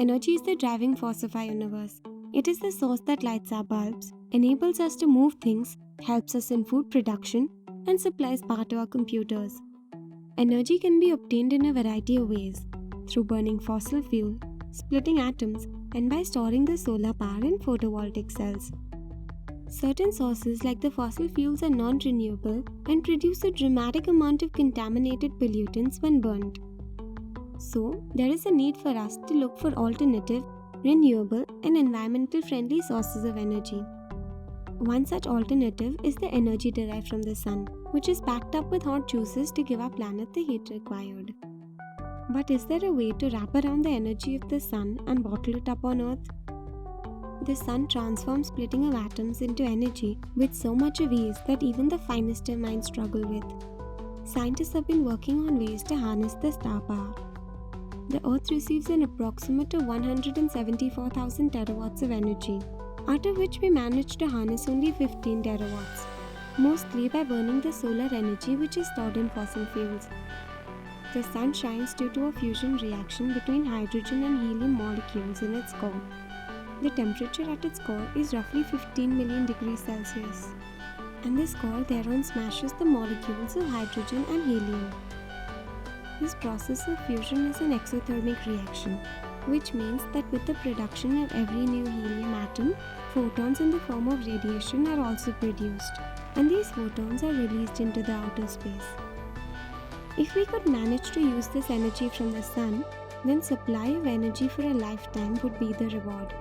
Energy is the driving force of our universe. It is the source that lights our bulbs, enables us to move things, helps us in food production, and supplies power to our computers. Energy can be obtained in a variety of ways through burning fossil fuel, splitting atoms, and by storing the solar power in photovoltaic cells. Certain sources like the fossil fuels are non-renewable and produce a dramatic amount of contaminated pollutants when burnt. So, there is a need for us to look for alternative, renewable, and environmental friendly sources of energy. One such alternative is the energy derived from the sun, which is packed up with hot juices to give our planet the heat required. But is there a way to wrap around the energy of the sun and bottle it up on Earth? The sun transforms splitting of atoms into energy with so much of ease that even the finest of minds struggle with. Scientists have been working on ways to harness the star power. The Earth receives an approximate of 174,000 terawatts of energy, out of which we manage to harness only 15 terawatts, mostly by burning the solar energy which is stored in fossil fuels. The sun shines due to a fusion reaction between hydrogen and helium molecules in its core. The temperature at its core is roughly 15 million degrees Celsius, and this core thereon smashes the molecules of hydrogen and helium. This process of fusion is an exothermic reaction, which means that with the production of every new helium atom, photons in the form of radiation are also produced, and these photons are released into the outer space. If we could manage to use this energy from the sun, then supply of energy for a lifetime would be the reward.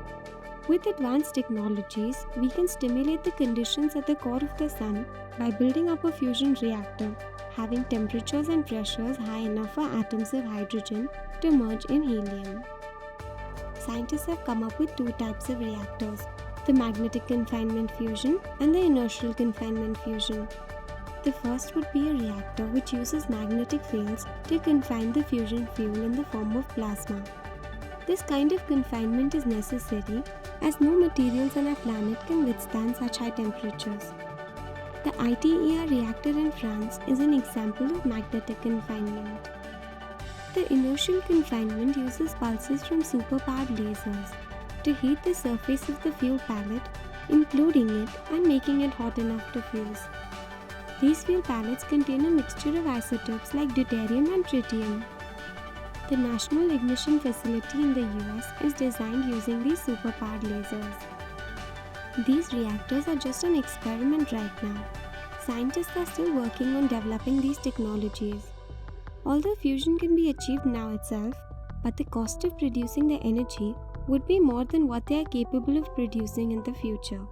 With advanced technologies, we can stimulate the conditions at the core of the sun by building up a fusion reactor, having temperatures and pressures high enough for atoms of hydrogen to merge in helium. Scientists have come up with two types of reactors, the magnetic confinement fusion and the inertial confinement fusion. The first would be a reactor which uses magnetic fields to confine the fusion fuel in the form of plasma. This kind of confinement is necessary as no materials on our planet can withstand such high temperatures. The ITER reactor in France is an example of magnetic confinement. The inertial confinement uses pulses from superpowered lasers to heat the surface of the fuel pellet, including it and making it hot enough to fuse. These fuel pellets contain a mixture of isotopes like deuterium and tritium. The National Ignition Facility in the US is designed using these superpowered lasers. These reactors are just an experiment right now. Scientists are still working on developing these technologies. Although fusion can be achieved now itself, but the cost of producing the energy would be more than what they are capable of producing in the future.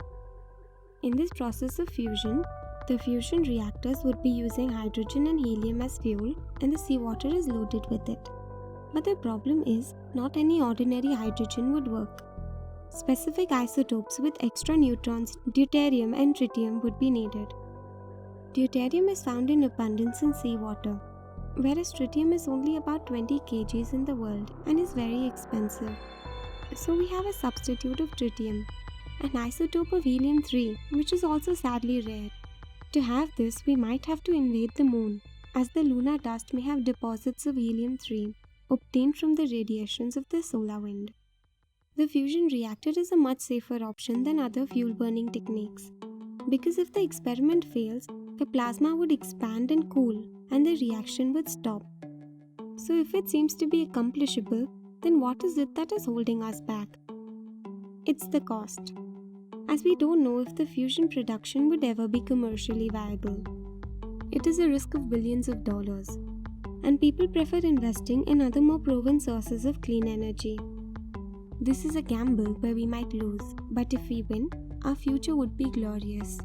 In this process of fusion, the fusion reactors would be using hydrogen and helium as fuel, and the seawater is loaded with it. But the problem is, not any ordinary hydrogen would work. Specific isotopes with extra neutrons, deuterium and tritium, would be needed. Deuterium is found in abundance in seawater, whereas tritium is only about 20 kgs in the world and is very expensive. So we have a substitute of tritium, an isotope of helium-3, which is also sadly rare. To have this, we might have to invade the moon, as the lunar dust may have deposits of helium-3 obtained from the radiations of the solar wind. The fusion reactor is a much safer option than other fuel-burning techniques, because if the experiment fails, the plasma would expand and cool, and the reaction would stop. So if it seems to be accomplishable, then what is it that is holding us back? It's the cost, as we don't know if the fusion production would ever be commercially viable. It is a risk of billions of dollars, and people prefer investing in other more proven sources of clean energy. This is a gamble where we might lose, but if we win, our future would be glorious.